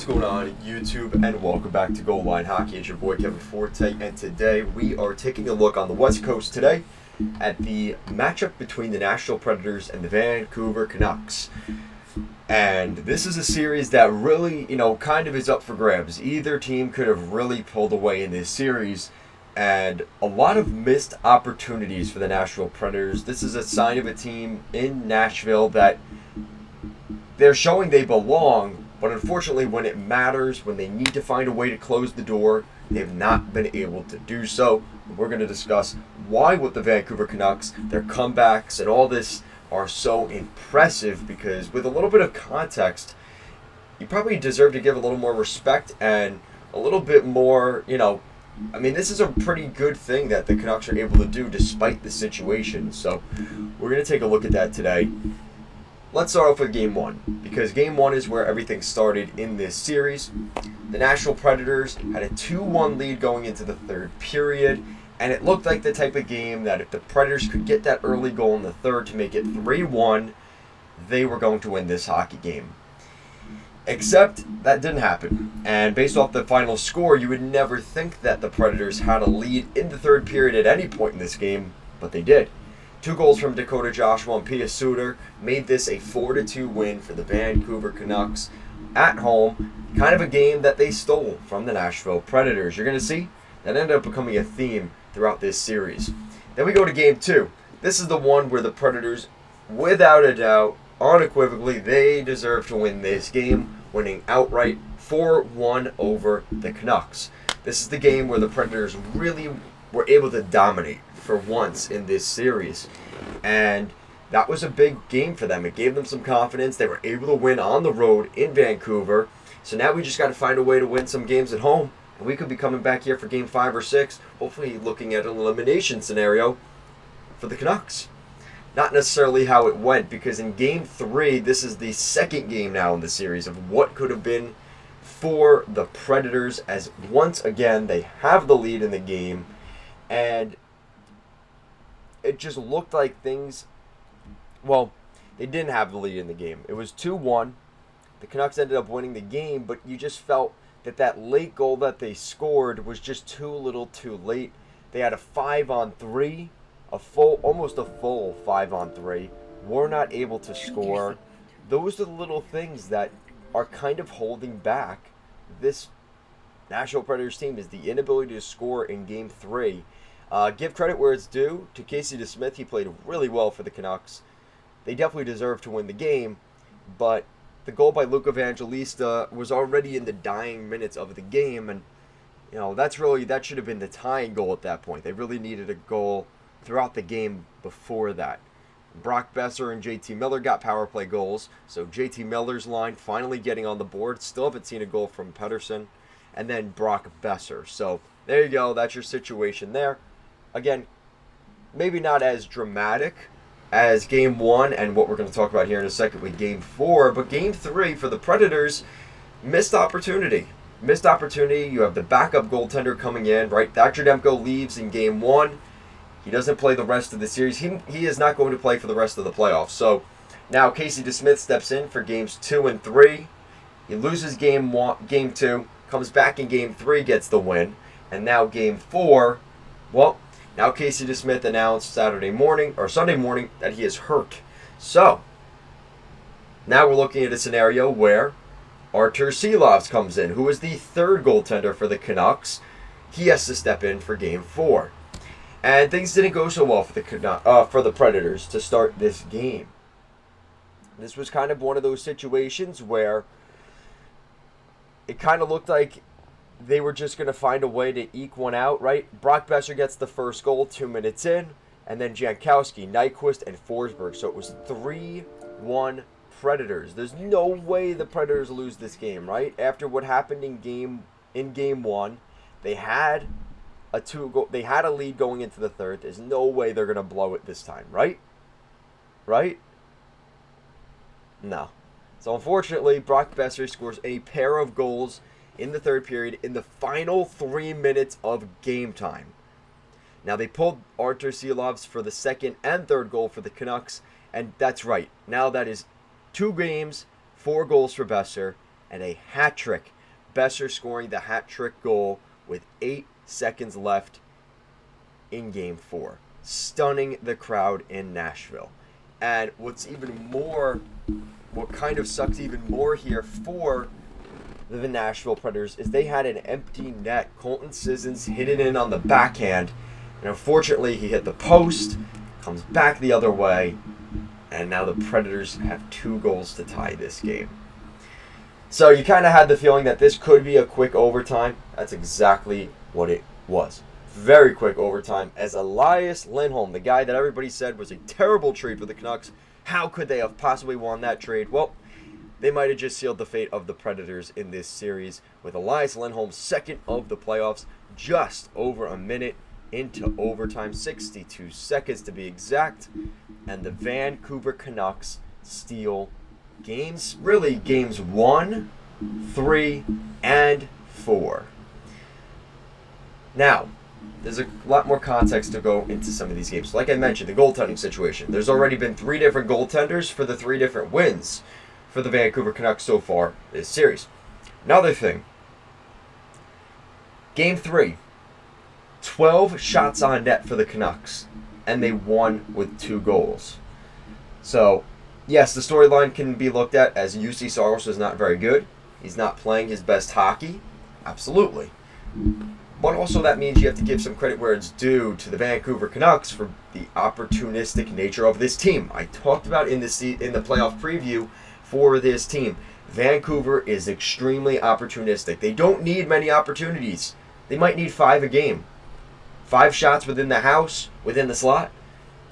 What's going on, YouTube, and welcome back to Goal Line Hockey. It's your boy Kevin Forte, and today we are taking a look on the West Coast today at the matchup between the Nashville Predators and the Vancouver Canucks. And this is a series that really, kind of is up for grabs. Either team could have really pulled away in this series, and a lot of missed opportunities for the Nashville Predators. This is a sign of a team in Nashville that they're showing they belong, but unfortunately when it matters, when they need to find a way to close the door, they have not been able to do so. We're going to discuss why with the Vancouver Canucks, their comebacks and all this are so impressive, because with a little bit of context, you probably deserve to give a little more respect and a little bit more, this is a pretty good thing that the Canucks are able to do despite the situation. So we're going to take a look at that today. Let's start off with Game 1, because Game 1 is where everything started in this series. The Nashville Predators had a 2-1 lead going into the third period, and it looked like the type of game that if the Predators could get that early goal in the third to make it 3-1, they were going to win this hockey game. Except that didn't happen, and based off the final score, you would never think that the Predators had a lead in the third period at any point in this game, but they did. 2 goals from Dakota Joshua and Pia Suter made this a 4-2 win for the Vancouver Canucks at home. Kind of a game that they stole from the Nashville Predators. You're going to see that ended up becoming a theme throughout this series. Then we go to Game 2. This is the one where the Predators, without a doubt, unequivocally, they deserve to win this game, winning outright 4-1 over the Canucks. This is the game where the Predators really were able to dominate for once in this series, and that was a big game for them. It gave them some confidence. They were able to win on the road in Vancouver, so now we just got to find a way to win some games at home, and we could be coming back here for Game 5 or 6, hopefully looking at an elimination scenario for the Canucks. Not necessarily how it went, because in Game 3, this is the second game now in the series of what could have been for the Predators, as once again they have the lead in the game, and it just looked like things, they didn't have the lead in the game. It was 2-1. The Canucks ended up winning the game, but you just felt that late goal that they scored was just too little too late. They had a 5-on-3, almost a full 5-on-3. Were not able to score. Those are the little things that are kind of holding back this Nashville Predators team, is the inability to score in Game 3. Give credit where it's due to Casey DeSmith. He played really well for the Canucks. They definitely deserve to win the game, but the goal by Luke Evangelista was already in the dying minutes of the game, and that should have been the tying goal at that point. They really needed a goal throughout the game before that. Brock Besser and JT Miller got power play goals, so JT Miller's line finally getting on the board. Still haven't seen a goal from Pettersson, and then Brock Besser. So there you go. That's your situation there. Again, maybe not as dramatic as Game 1 and what we're going to talk about here in a second with Game 4, but Game 3 for the Predators, missed opportunity. Missed opportunity. You have the backup goaltender coming in, right? Demko leaves in Game 1. He doesn't play the rest of the series. He is not going to play for the rest of the playoffs. So now Casey DeSmith steps in for Games 2 and 3. He loses Game 2, comes back in Game 3, gets the win. And now Game 4, now Casey DeSmith announced Sunday morning that he is hurt. So now we're looking at a scenario where Artur Silovs comes in, who is the third goaltender for the Canucks. He has to step in for Game 4. And things didn't go so well for the Predators to start this game. This was kind of one of those situations where it kind of looked like they were just going to find a way to eke one out, right? Brock Besser gets the first goal 2 minutes in, and then Jankowski, Nyquist, and Forsberg. So it was 3-1 Predators. There's no way the Predators lose this game, right? After what happened in Game 1, they had a lead going into the third. There's no way they're going to blow it this time, right? Right? No. So unfortunately, Brock Besser scores a pair of goals in the third period in the final 3 minutes of game time. Now they pulled Artur Silovs for the second and third goal for the Canucks, and that's right. Now that is 2 games, 4 goals for Besser, and a hat trick. Besser scoring the hat trick goal with 8 seconds left in Game 4, stunning the crowd in Nashville. And what kind of sucks even more here for the Nashville Predators is they had an empty net. Colton Sissons hit it in on the backhand, and unfortunately he hit the post, comes back the other way, and now the Predators have 2 goals to tie this game. So you kind of had the feeling that this could be a quick overtime. That's exactly what it was. Very quick overtime, as Elias Lindholm, the guy that everybody said was a terrible trade for the Canucks, how could they have possibly won that trade? Well, they might have just sealed the fate of the Predators in this series with Elias Lindholm's second of the playoffs, just over a minute into overtime, 62 seconds to be exact, and the Vancouver Canucks steal games 1, 3, and 4. Now, there's a lot more context to go into some of these games. Like I mentioned, the goaltending situation. There's already been 3 different goaltenders for the 3 different wins for the Vancouver Canucks so far this series. Another thing, Game 3, 12 shots on net for the Canucks, and they won with 2 goals. So, yes, the storyline can be looked at as UC Saros is not very good. He's not playing his best hockey. Absolutely. But also that means you have to give some credit where it's due to the Vancouver Canucks for the opportunistic nature of this team. I talked about in the playoff preview for this team. Vancouver is extremely opportunistic. They don't need many opportunities. They might need 5 a game. 5 shots within the house, within the slot.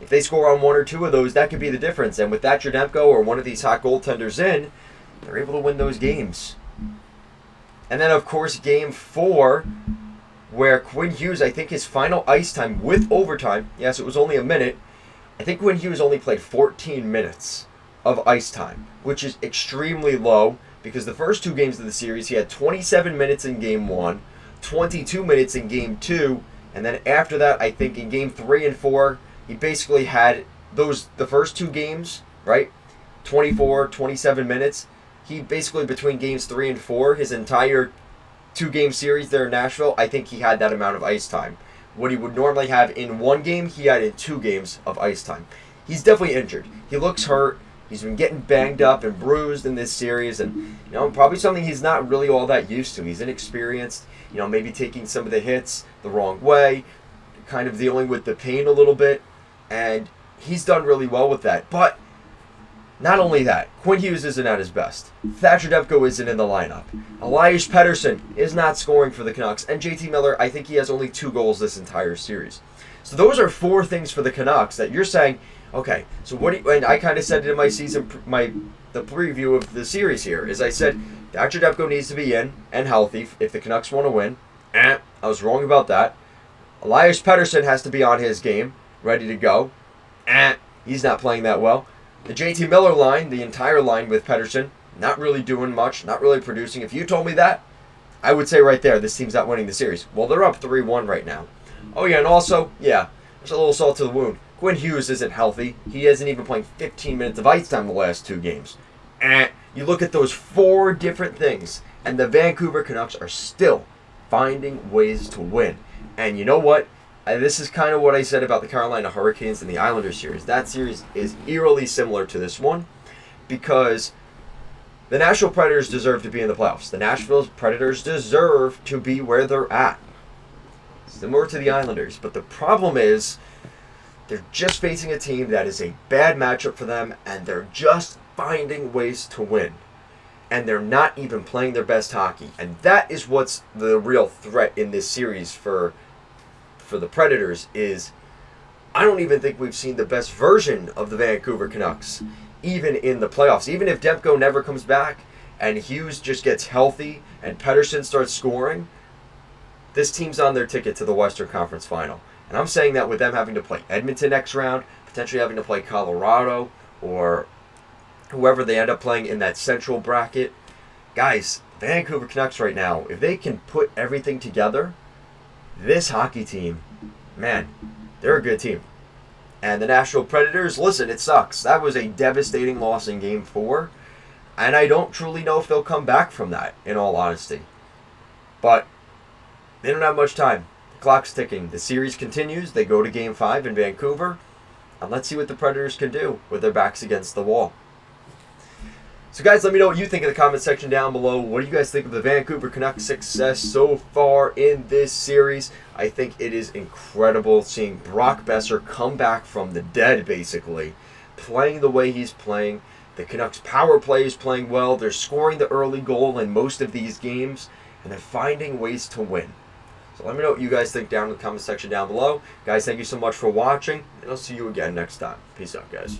If they score on 1 or 2 of those, that could be the difference. And with that Jurdenko or one of these hot goaltenders in, they're able to win those games. And then, of course, Game 4, where Quinn Hughes, I think his final ice time with overtime, yes, it was only a minute, I think Quinn Hughes only played 14 minutes of ice time, which is extremely low because the first 2 games of the series, he had 27 minutes in Game 1, 22 minutes in Game 2, and then after that, I think in Game 3 and 4, he basically had the first 2 games, right? 24, 27 minutes. He basically, between Games 3 and 4, his entire 2-game series there in Nashville, I think he had that amount of ice time. What he would normally have in 1 game, he had in 2 games of ice time. He's definitely injured. He looks hurt. He's been getting banged up and bruised in this series, and probably something he's not really all that used to. He's inexperienced, maybe taking some of the hits the wrong way, kind of dealing with the pain a little bit, and he's done really well with that. But not only that, Quinn Hughes isn't at his best. Thatcher Demko isn't in the lineup. Elias Pettersson is not scoring for the Canucks, and JT Miller, I think he has only 2 goals this entire series. So those are 4 things for the Canucks that you're saying, okay, so and I kind of said it in my the preview of the series here, is I said Thatcher Demko needs to be in and healthy if the Canucks want to win. I was wrong about that. Elias Pettersson has to be on his game, ready to go. He's not playing that well. The JT Miller line, the entire line with Pettersson, not really doing much, not really producing. If you told me that, I would say right there, this team's not winning the series. Well, they're up 3-1 right now. Oh yeah, and also, there's a little salt to the wound. Quinn Hughes isn't healthy. He hasn't even played 15 minutes of ice time the last 2 games. You look at those 4 different things, and the Vancouver Canucks are still finding ways to win. And you know what? This is kind of what I said about the Carolina Hurricanes and the Islanders series. That series is eerily similar to this one because the Nashville Predators deserve to be in the playoffs. The Nashville Predators deserve to be where they're at. Similar to the Islanders. But the problem is they're just facing a team that is a bad matchup for them, and they're just finding ways to win. And they're not even playing their best hockey. And that is what's the real threat in this series for the Predators is I don't even think we've seen the best version of the Vancouver Canucks, even in the playoffs. Even if Demko never comes back and Hughes just gets healthy and Pettersson starts scoring, this team's on their ticket to the Western Conference Final. And I'm saying that with them having to play Edmonton next round, potentially having to play Colorado or whoever they end up playing in that central bracket. Guys, Vancouver Canucks right now, if they can put everything together, this hockey team, man, they're a good team. And the Nashville Predators, listen, it sucks. That was a devastating loss in Game 4. And I don't truly know if they'll come back from that, in all honesty. But they don't have much time. The clock's ticking. The series continues. They go to Game 5 in Vancouver. And let's see what the Predators can do with their backs against the wall. So guys, let me know what you think in the comment section down below. What do you guys think of the Vancouver Canucks' success so far in this series? I think it is incredible seeing Brock Besser come back from the dead, basically, playing the way he's playing. The Canucks' power play is playing well. They're scoring the early goal in most of these games, and they're finding ways to win. So let me know what you guys think down in the comment section down below. Guys, thank you so much for watching, and I'll see you again next time. Peace out, guys.